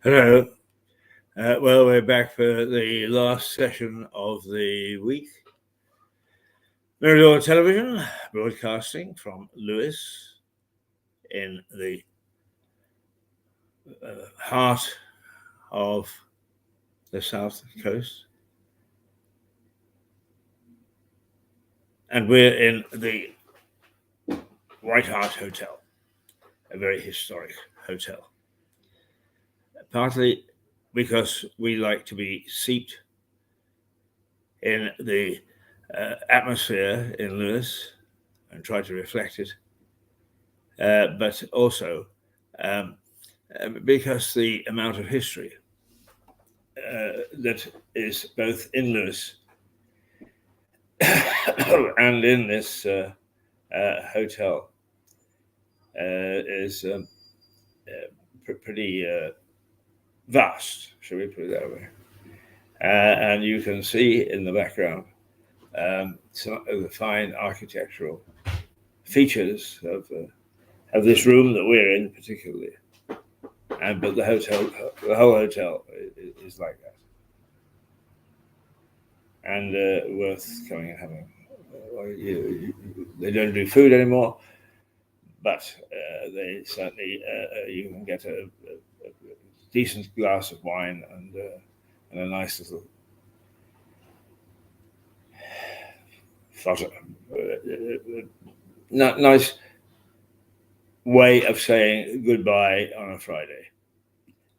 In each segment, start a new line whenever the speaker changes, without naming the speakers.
Hello. Well, we're back for the last session of the week. Mirador Television, broadcasting from Lewis in the heart of the South Coast. And we're in the White Hart Hotel, a very historic hotel. Partly because we like to be seeped in the atmosphere in Lewis and try to reflect it, but also because the amount of history that is both in Lewis and in this hotel is pretty vast, shall we put it that way. And you can see in the background some of the fine architectural features of this room that we're in, particularly. But the whole hotel is like that, and worth coming and having. They don't do food anymore, but they certainly you can get a decent glass of wine and a nice little nice way of saying goodbye on a Friday.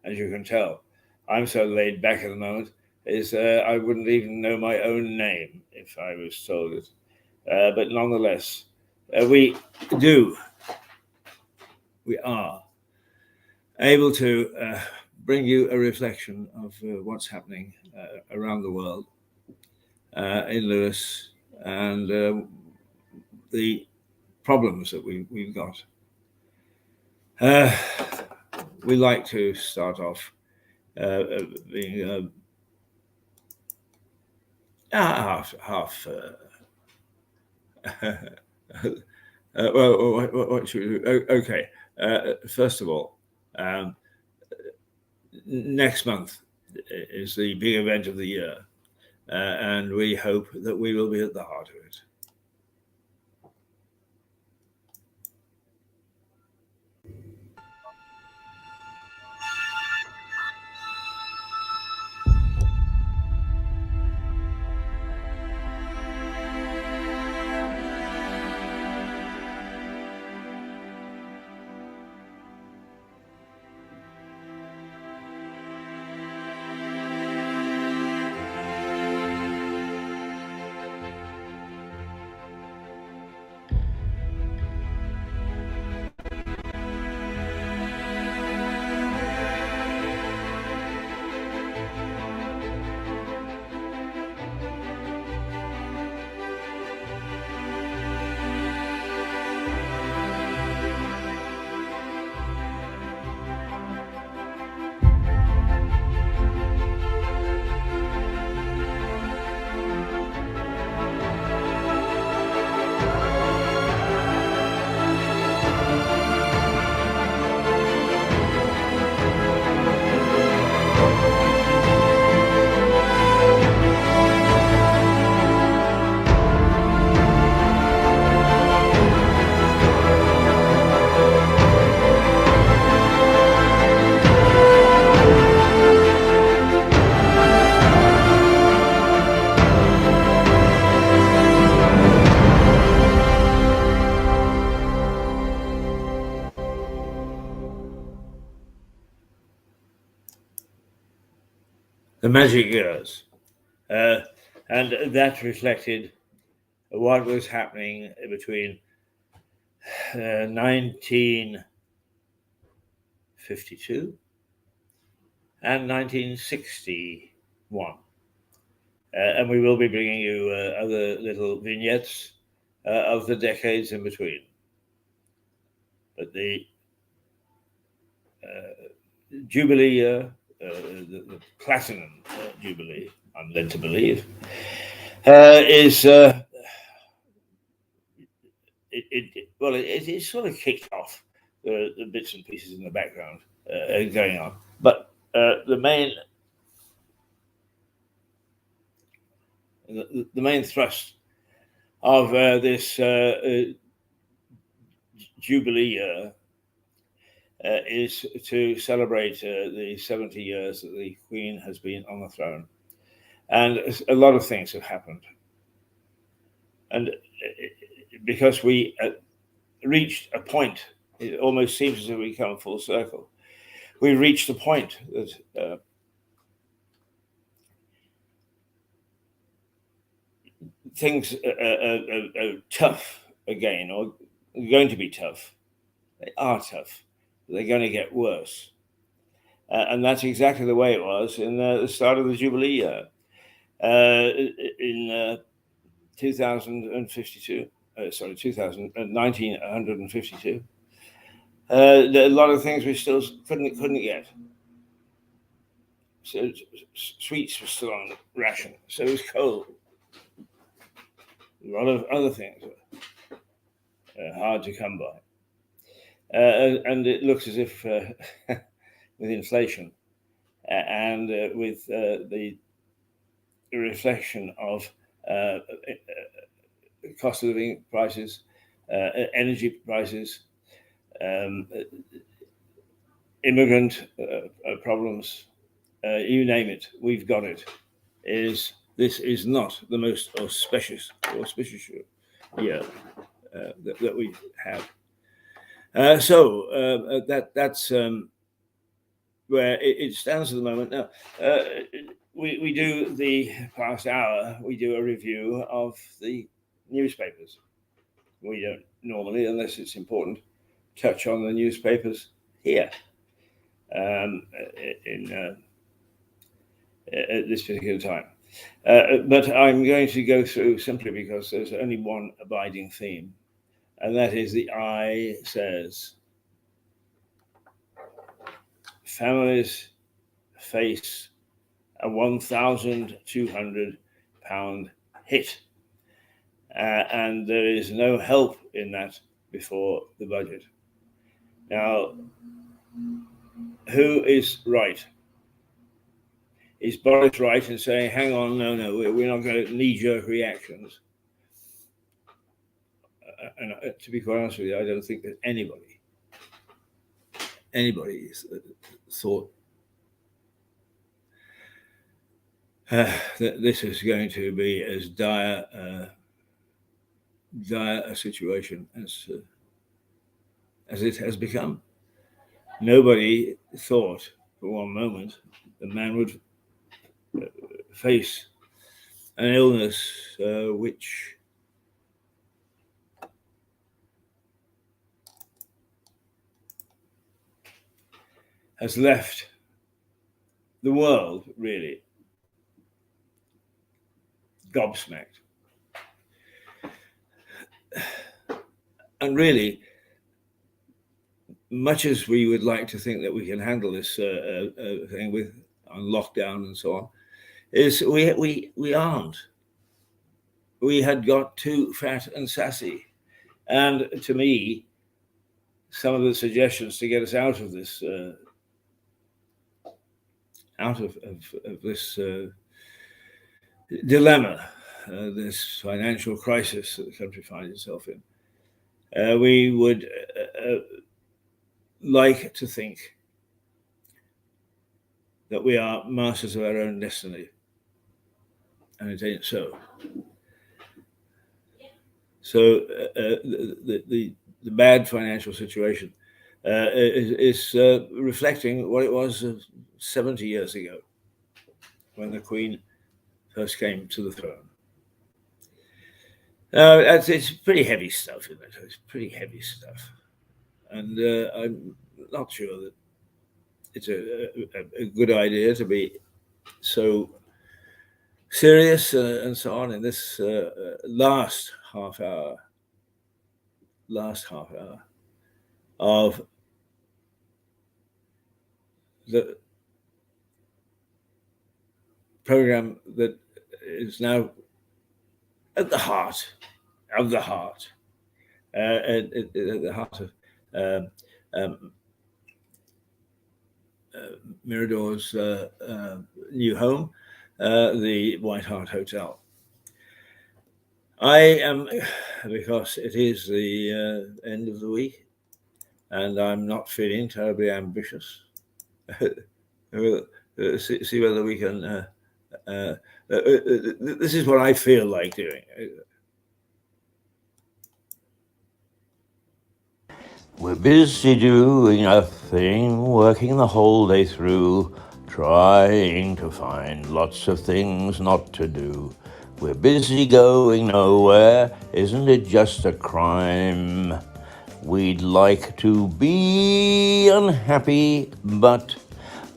As you can tell, I'm so laid back at the moment, I wouldn't even know my own name if I was told it. But nonetheless, we are able to bring you a reflection of what's happening around the world in Lewis and the problems that we've got. We like to start off being half. Well, what should we do? Okay. First of all, next month is the big event of the year, and we hope that we will be at the heart of it. The magic years, and that reflected what was happening between 1952 and 1961. And we will be bringing you other little vignettes of the decades in between. But the Jubilee year, the Platinum Jubilee, I'm led to believe, is it sort of kicked off the bits and pieces in the background going on, but the main thrust of this Jubilee year is to celebrate the 70 years that the Queen has been on the throne. And a lot of things have happened. And because we reached a point, it almost seems as if we come full circle. We reached a point that things are tough again, or going to be tough. They are tough. They're going to get worse. And that's exactly the way it was in the start of the Jubilee year. In 1952, a lot of things we still couldn't get. So sweets were still on ration. So was coal. A lot of other things were hard to come by. And it looks as if with inflation and with the reflection of cost of living prices, energy prices, immigrant problems, you name it, we've got it. This is not the most auspicious year that we have. So that's where it stands at the moment. Now, we do the past hour, we do a review of the newspapers. We don't normally, unless it's important, touch on the newspapers here at this particular time. But I'm going to go through simply because there's only one abiding theme, and that is the I says. Families face a £1,200 hit, and there is no help in that before the budget. Now, who is right? Is Boris right in saying, hang on, no, we're not going to knee-jerk reactions? And to be quite honest with you, I don't think that anybody thought that this is going to be as dire a situation as it has become. Nobody thought for one moment the man would face an illness which has left the world really gobsmacked. And really, much as we would like to think that we can handle this thing with on lockdown and so on, is we aren't. We had got too fat and sassy. And to me, some of the suggestions to get us out of this this dilemma, this financial crisis that the country finds itself in, we would like to think that we are masters of our own destiny, and it ain't so. So the bad financial situation is reflecting what it was 70 years ago when the Queen first came to the throne. It's pretty heavy stuff, isn't it? It's pretty heavy stuff. And I'm not sure that it's a good idea to be so serious and so on in this last half hour of the program that is now at the heart of the heart of Mirador's new home, the White Hart Hotel. I am, because it is the end of the week, and I'm not feeling terribly ambitious. We'll see whether we can. This is what I feel like doing.
We're busy doing nothing, working the whole day through, trying to find lots of things not to do. We're busy going nowhere, isn't it just a crime? We'd like to be unhappy, but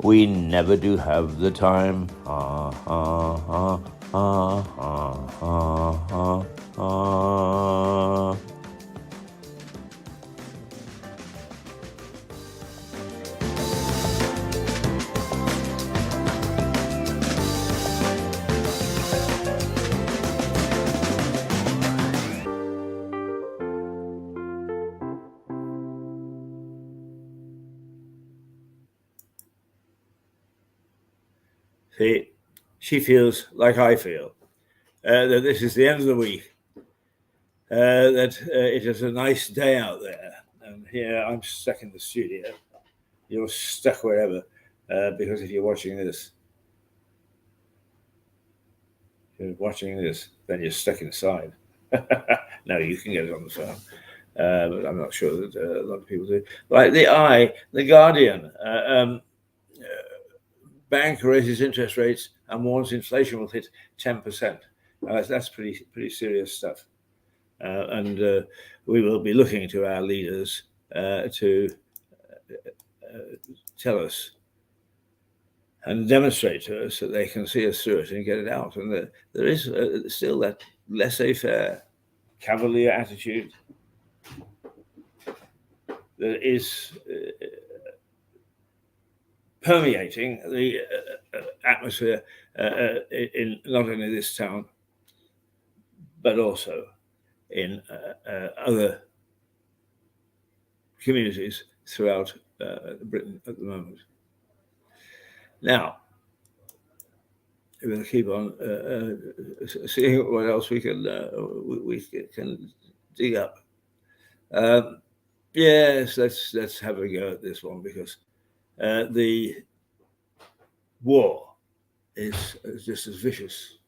we never do have the time. Ah, ah, ah, ah, ah, ah, ah, ah.
See, she feels like I feel, that this is the end of the week, that it is a nice day out there, and here I'm stuck in the studio. You're stuck wherever, because if you're watching this, then you're stuck inside. No, you can get it on the phone, but I'm not sure that a lot of people do. Like the Guardian, bank raises interest rates and warns inflation will hit 10%. That's pretty serious stuff, and we will be looking to our leaders to tell us and demonstrate to us that they can see us through it and get it out. And there is still that laissez-faire, cavalier attitude that is permeating the atmosphere in not only this town, but also in other communities throughout Britain at the moment. Now, we're going to keep on seeing what else we can dig up. Yes, let's have a go at this one, because the war is just as vicious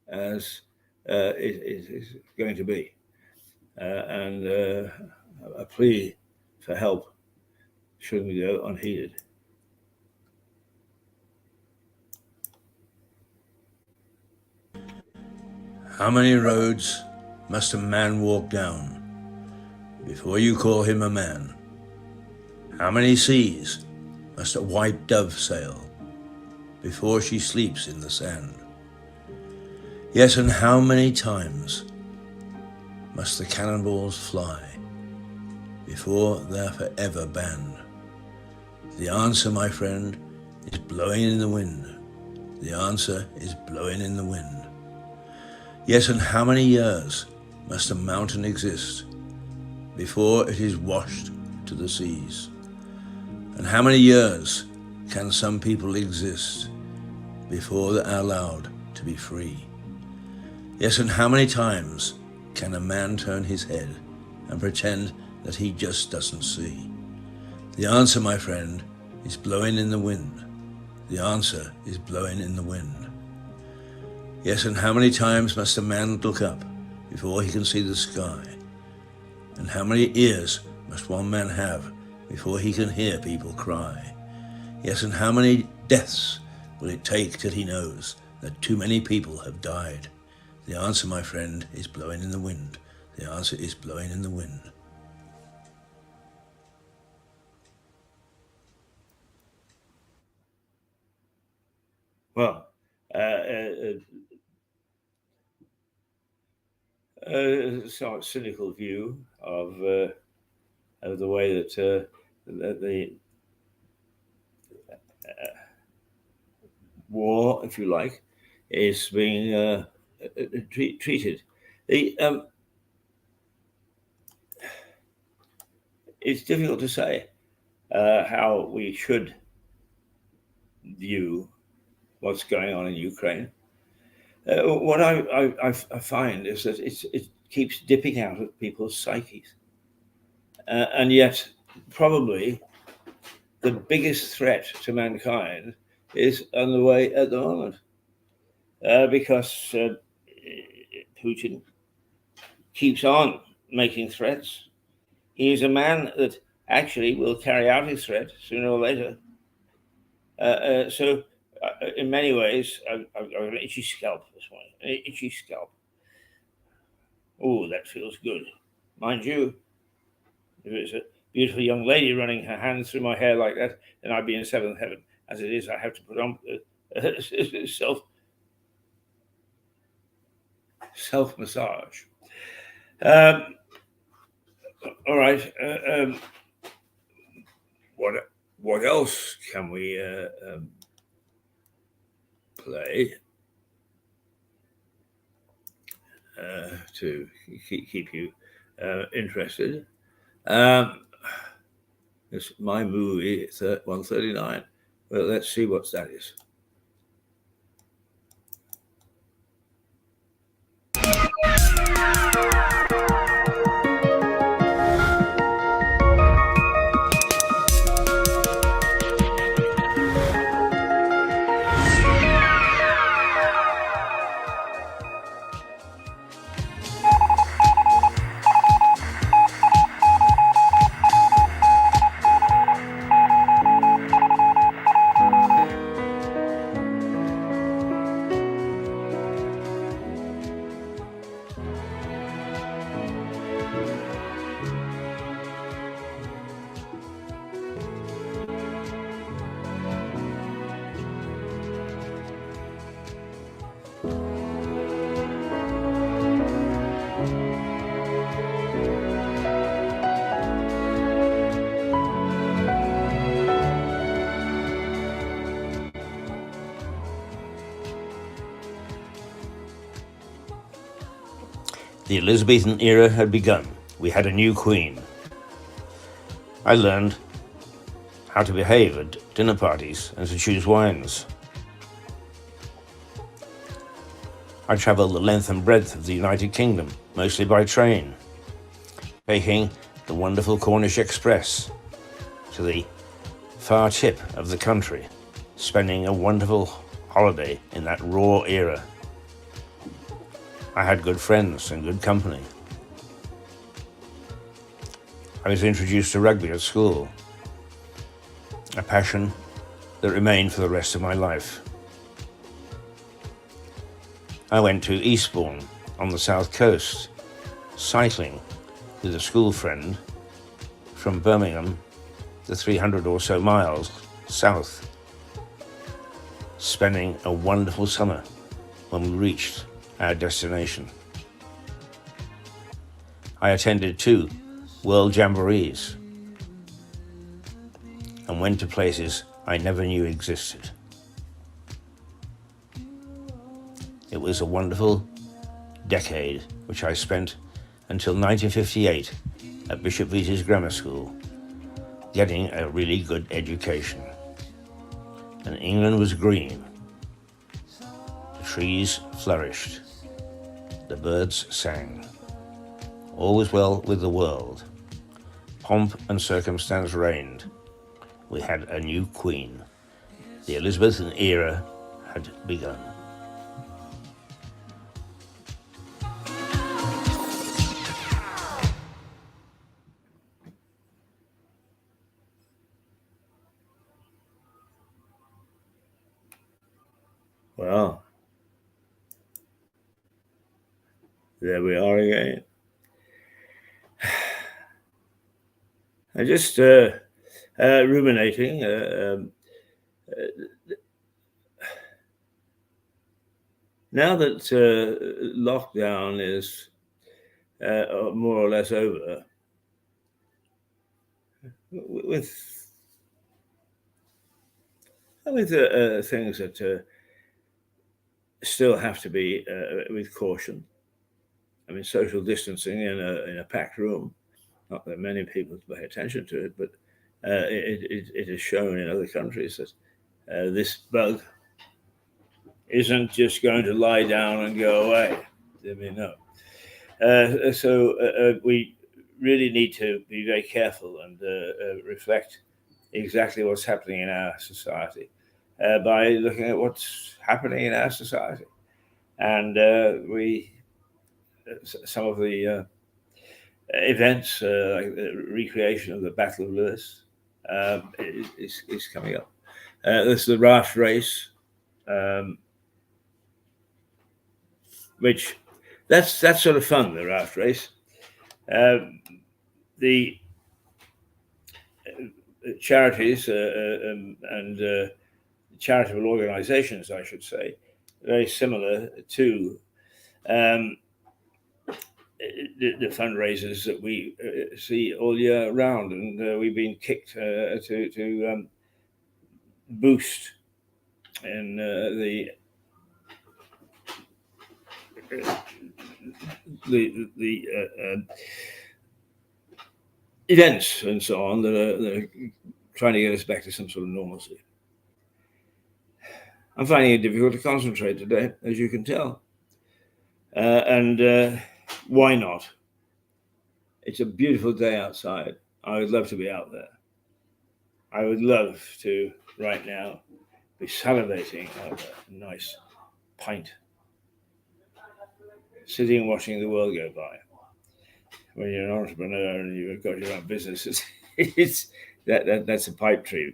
as it is going to be, and a plea for help shouldn't go unheeded.
How many roads must a man walk down before you call him a man? How many seas must a white dove sail before she sleeps in the sand? Yes, and how many times must the cannonballs fly before they're forever banned? The answer, my friend, is blowing in the wind. The answer is blowing in the wind. Yes, and how many years must a mountain exist before it is washed to the seas? And how many years can some people exist before they are allowed to be free? Yes, and how many times can a man turn his head and pretend that he just doesn't see? The answer, my friend, is blowing in the wind. The answer is blowing in the wind. Yes, and how many times must a man look up before he can see the sky? And how many ears must one man have before he can hear people cry? Yes, and how many deaths will it take till he knows that too many people have died? The answer, my friend, is blowing in the wind. The answer is blowing in the wind.
Well, somewhat cynical view of the way that the war, if you like, is being treated. It's difficult to say how we should view what's going on in Ukraine. What I find is that it keeps dipping out of people's psyches. And yet, probably the biggest threat to mankind is on the way at the moment. Because Putin keeps on making threats. He is a man that actually will carry out his threat sooner or later. So, in many ways, I've got an itchy scalp this morning. An itchy scalp. Oh, that feels good. Mind you, if it's a beautiful young lady running her hands through my hair like that, then I'd be in seventh heaven. As it is, I have to put on self massage. All right. What else can we play to keep you interested? It's my movie. It's 139. Well, let's see what that is.
The Elizabethan era had begun. We had a new queen. I learned how to behave at dinner parties and to choose wines. I travelled the length and breadth of the United Kingdom, mostly by train, taking the wonderful Cornish Express to the far tip of the country, spending a wonderful holiday in that raw era. I had good friends and good company. I was introduced to rugby at school, a passion that remained for the rest of my life. I went to Eastbourne on the south coast, cycling with a school friend from Birmingham, the 300 or so miles south, spending a wonderful summer when we reached our destination. I attended 2 world jamborees and went to places I never knew existed. It was a wonderful decade which I spent until 1958 at Bishop Veitey's Grammar School, getting a really good education. And England was green. The trees flourished. The birds sang. All was well with the world. Pomp and circumstance reigned. We had a new queen. The Elizabethan era had begun.
Well, there we are again. I just ruminating. Now that lockdown is more or less over, with things that still have to be with caution. I mean, social distancing in a packed room. Not that many people pay attention to it, but it is shown in other countries that this bug isn't just going to lie down and go away. I mean, no. So we really need to be very careful and reflect exactly what's happening in our society by looking at what's happening in our society. And some of the events, like the recreation of the Battle of Lewis, is coming up. There's the raft race, which that's sort of fun, the raft race. The charities and charitable organizations, I should say, very similar to the fundraisers that we see all year round, and we've been kicked to boost in the events and so on that are trying to get us back to some sort of normalcy. I'm finding it difficult to concentrate today, as you can tell. And why not? It's a beautiful day outside. I would love to be out there. I would love to, right now, be salivating over a nice pint, sitting and watching the world go by. When you're an entrepreneur and you've got your own business, that's a pipe dream.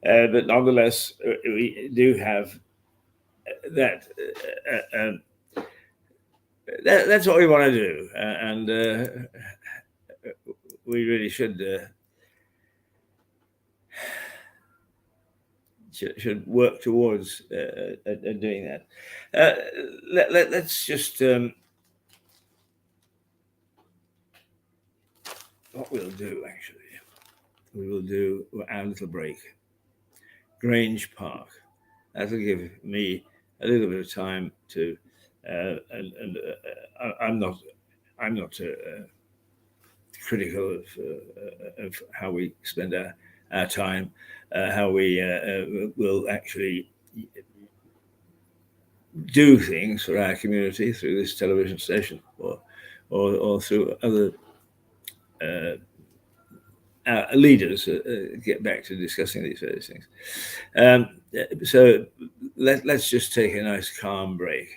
But nonetheless, we do have that. That's what we want to do, and we really should work towards doing that. Let's just what we'll do. Actually, we will do our little break. Grange Park. That'll give me a little bit of time to. I'm not critical of how we spend our time, how we will actually do things for our community through this television station or through other leaders. Get back to discussing these various things. So let's just take a nice calm break.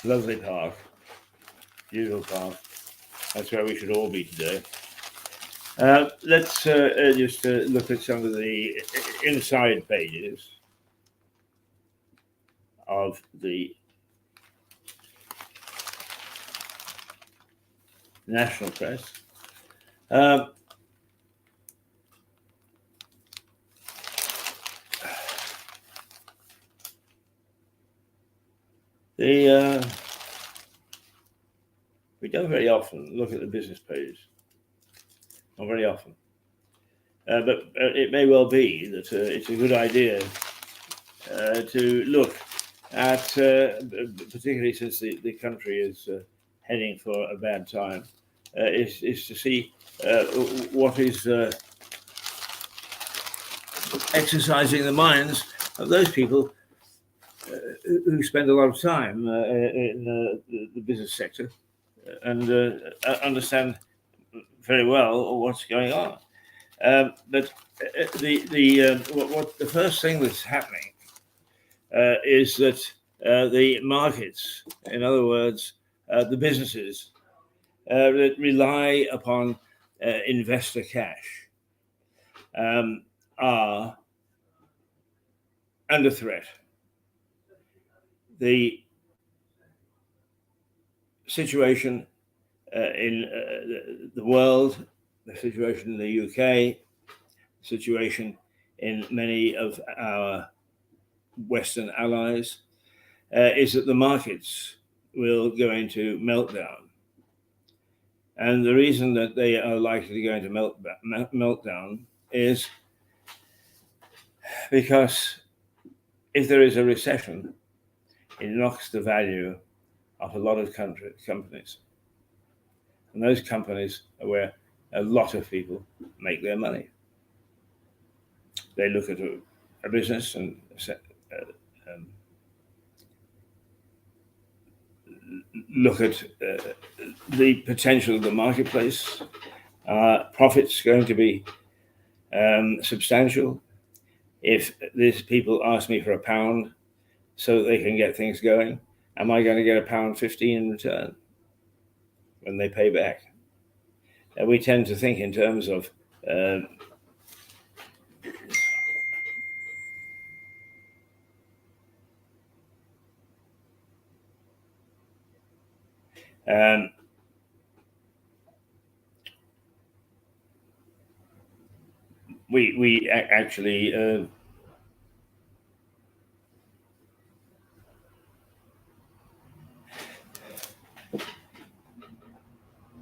Lovely park, beautiful park. That's where we should all be today. Let's just look at some of the inside pages of the national press. We don't very often look at the business page, not very often. But it may well be that it's a good idea to look at, particularly since the country is heading for a bad time, is to see what is exercising the minds of those people who spend a lot of time in the business sector and understand very well what's going on. But the first thing that's happening is that the markets, in other words, the businesses that rely upon investor cash, are under threat. The situation in the world, the situation in the UK, situation in many of our Western allies, is that the markets will go into meltdown. And the reason that they are likely to go into meltdown is because if there is a recession, it knocks the value of a lot of companies. And those companies are where a lot of people make their money. They look at a business and look at the potential of the marketplace. Profits going to be substantial. If these people ask me for £1 so that they can get things going, am I going to get £1.15 in return when they pay back? And we tend to think in terms of we actually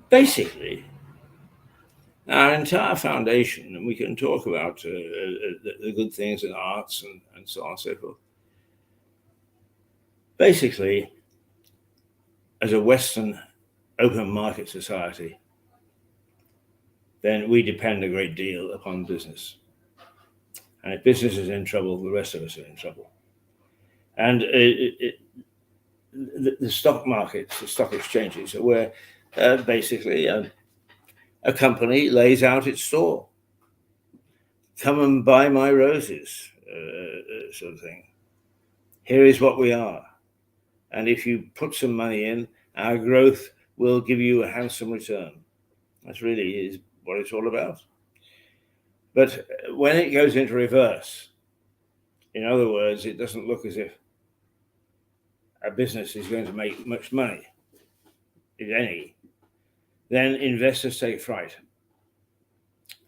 basically our entire foundation, and we can talk about the good things in arts and so on and so forth. Basically, as a Western open market society, then we depend a great deal upon business. And if business is in trouble, the rest of us are in trouble. And the stock markets, the stock exchanges, are where basically a company lays out its store. Come and buy my roses, sort of thing. Here is what we are. And if you put some money in, our growth will give you a handsome return. That really is what it's all about. But when it goes into reverse, in other words, it doesn't look as if a business is going to make much money, if any, then investors take fright.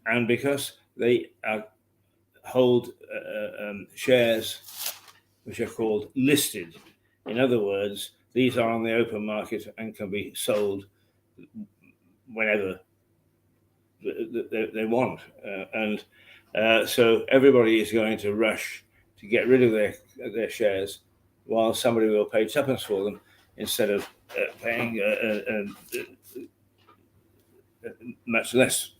And because they hold shares which are called listed, in other words, these are on the open market and can be sold whenever they want. So everybody is going to rush to get rid of their shares, while somebody will pay tuppence for them instead of paying much less.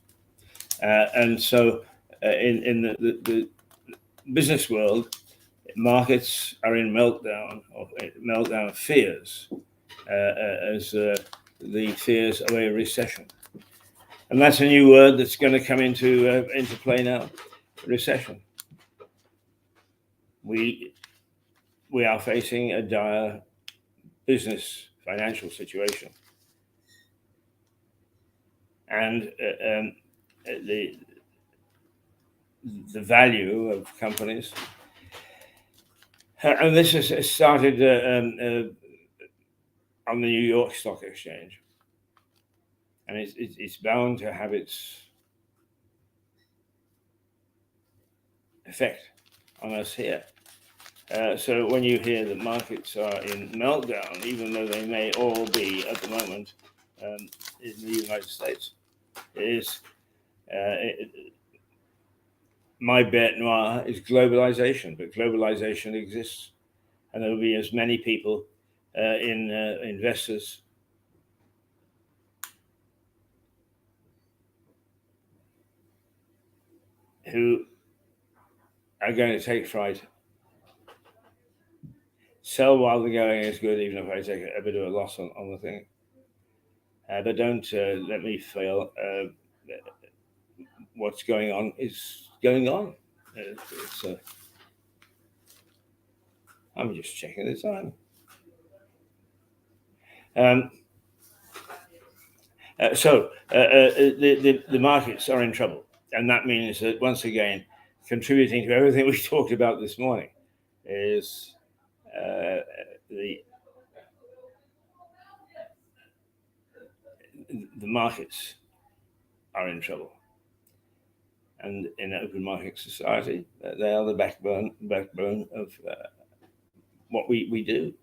And so in the business world, markets are in meltdown, or meltdown fears, as the fears of a recession. And that's a new word that's going to come into play now, recession. We are facing a dire business financial situation. And the value of companies, and this has started on the New York Stock Exchange, and it's bound to have its effect on us here. So when you hear that markets are in meltdown, even though they may all be at the moment in the United States, my bet noir is globalization, but globalization exists, and there will be as many people investors who are going to take fright Sell while the going is good, even if I take a bit of a loss on the thing. But don't let me fail. What's going on is going on. I'm just checking the time. So the markets are in trouble, and that means that once again, contributing to everything we talked about this morning is the markets are in trouble. And in an open market society, they are the backbone of what we do.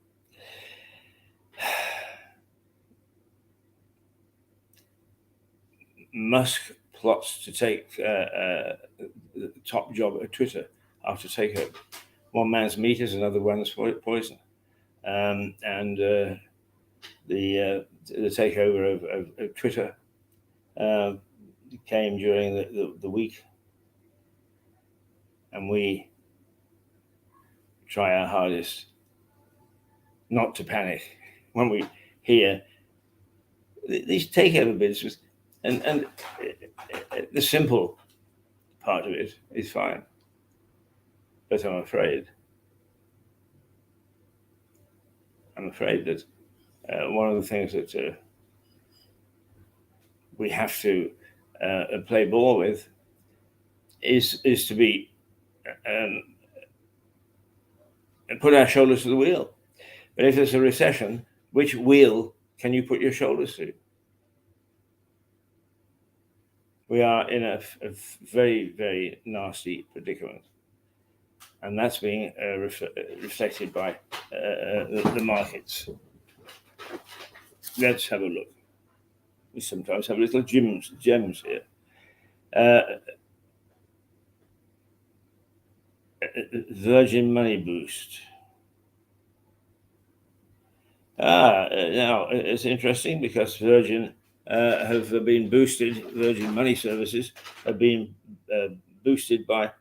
Musk plots to take the top job at Twitter after taking one man's meat is another one's poison. And the takeover of Twitter came during the week, and we try our hardest not to panic when we hear these takeover bids. And the simple part of it is fine, but I'm afraid that one of the things that we have to play ball with is to be put our shoulders to the wheel. But if there's a recession, which wheel can you put your shoulders to? We are in a very, very nasty predicament. And that's being reflected by the markets. Let's have a look. We sometimes have little gems here. Virgin money boost. Now it's interesting because Virgin have been boosted. Virgin Money Services have been boosted by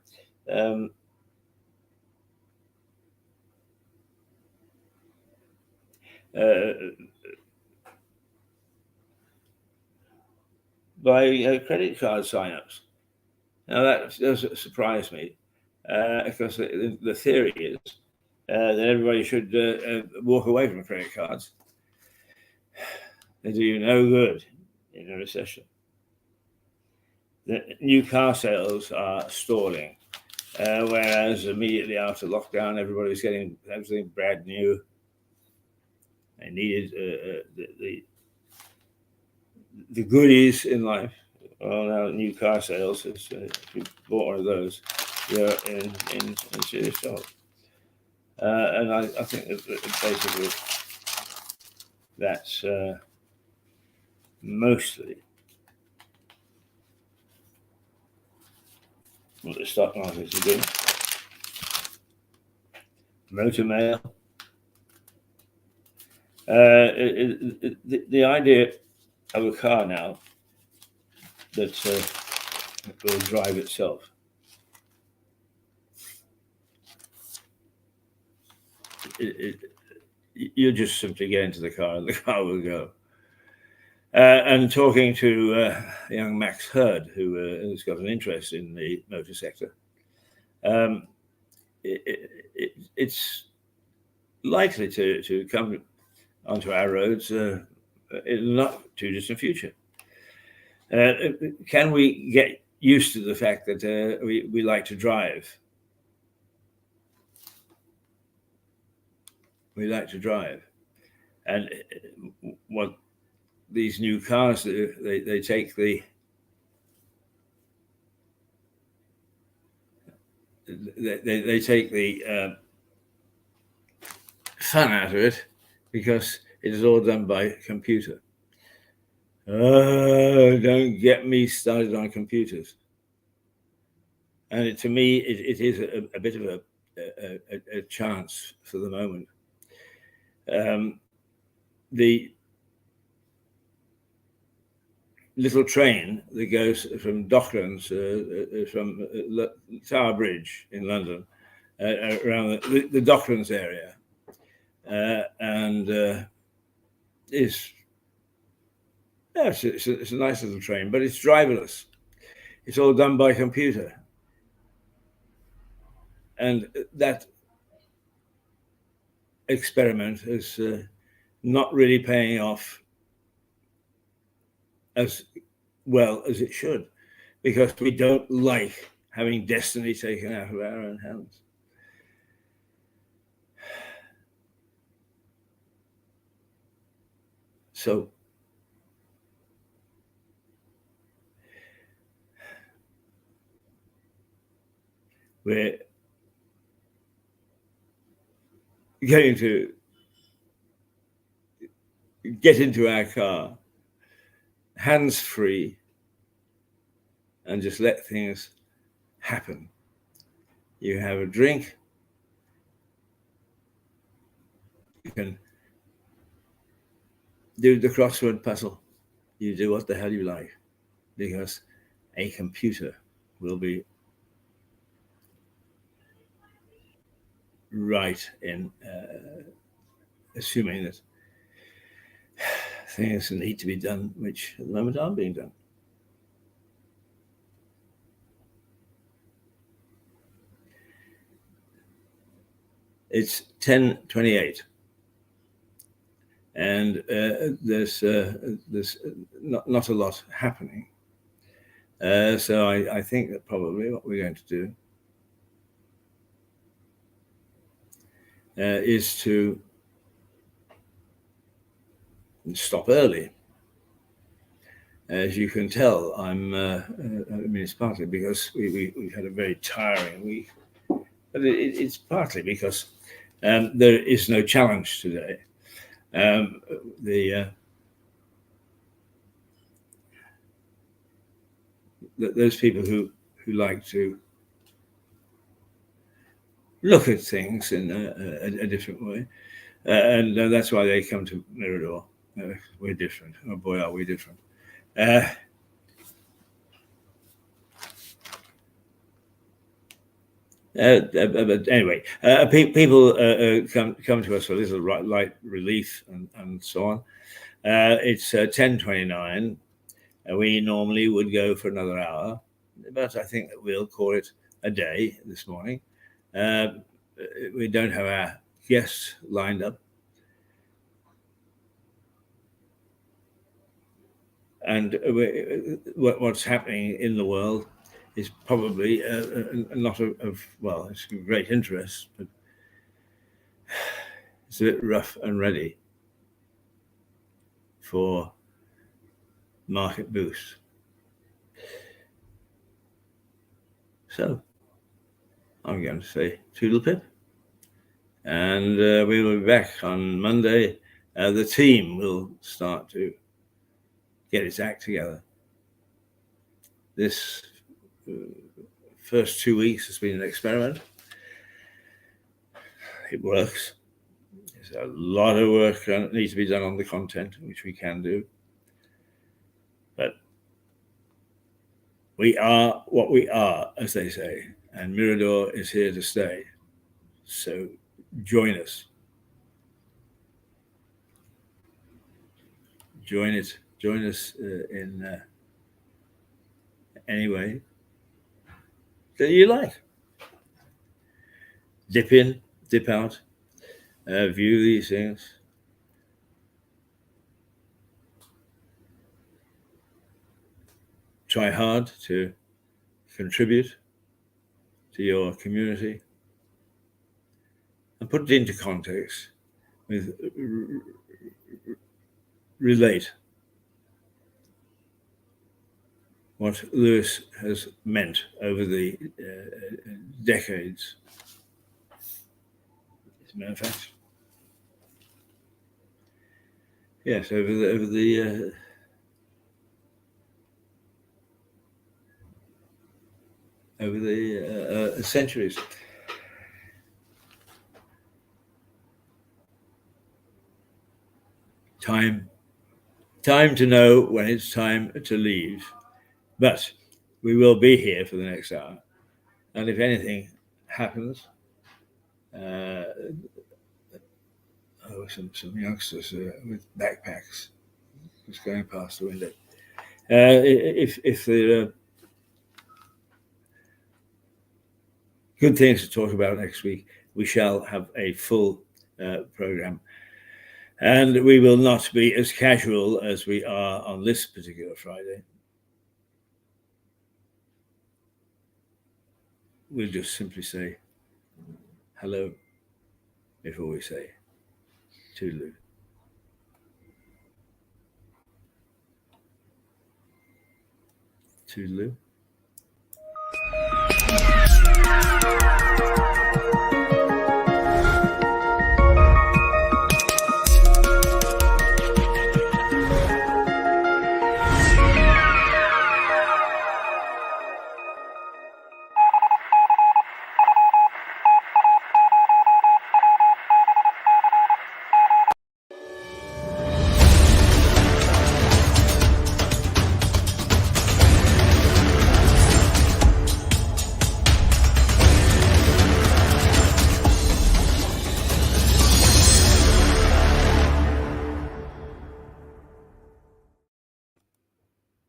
credit card sign-ups. Now that does surprise me because the theory is that everybody should walk away from credit cards. They do you no good in a recession. The new car sales are stalling, whereas immediately after lockdown, everybody was getting everything brand new. They needed the goodies in life. Well, now new car sales, if you bought one of those, you're in serious trouble. And I think that basically that's mostly what the stock markets are doing. Motor mail. The idea of a car now that will drive itself. You just simply get into the car and the car will go. And talking to young Max Hurd, who has got an interest in the motor sector, it's likely to come onto our roads in the not too distant future. Can we get used to the fact that we like to drive? We like to drive. And what these new cars do, they take the fun out of it because it is all done by computer. Don't get me started on computers. And to me, it is a bit of a chance for the moment. The little train that goes from Docklands, from Tower Bridge in London, around the Docklands area, and it's a nice little train, but it's driverless. It's all done by computer, and that experiment is not really paying off as well as it should, because we don't like having destiny taken out of our own hands. So we're going to get into our car, hands free, and just let things happen. You have a drink, you can do the crossword puzzle, you do what the hell you like, because a computer will be right in assuming that things need to be done which at the moment aren't being done. It's 10:28, and there's not a lot happening. So I think that probably what we're going to do is to stop early. As you can tell, I mean, it's partly because we've had a very tiring week, but it's partly because there is no challenge today. Those people who like to look at things in a different way, and that's why they come to Mirador. We're different. Oh boy, are we different. But anyway, people come to us for a little light relief and so on. It's 10:29. We normally would go for another hour, but I think that we'll call it a day this morning. We don't have our guests lined up. And what's happening in the world is probably not well, it's of great interest, but it's a bit rough and ready for market boost. So I'm going to say toodle pip, and we will be back on Monday. The team will start to get its act together. This first 2 weeks has been an experiment. It works. There's a lot of work that needs to be done on the content, which we can do. But we are what we are, as they say, and Mirador is here to stay. So join us. Join us in any way that you like. Dip in, dip out, view these things. Try hard to contribute to your community and put it into context with relate what Lewis has meant over the decades. As a matter of fact, yes, over the centuries. Time to know when it's time to leave, but we will be here for the next hour, and if anything happens, there were some youngsters with backpacks just going past the window. If there are good things to talk about next week, we shall have a full program. And we will not be as casual as we are on this particular Friday. We'll just simply say hello before we say toodaloo. Toodaloo.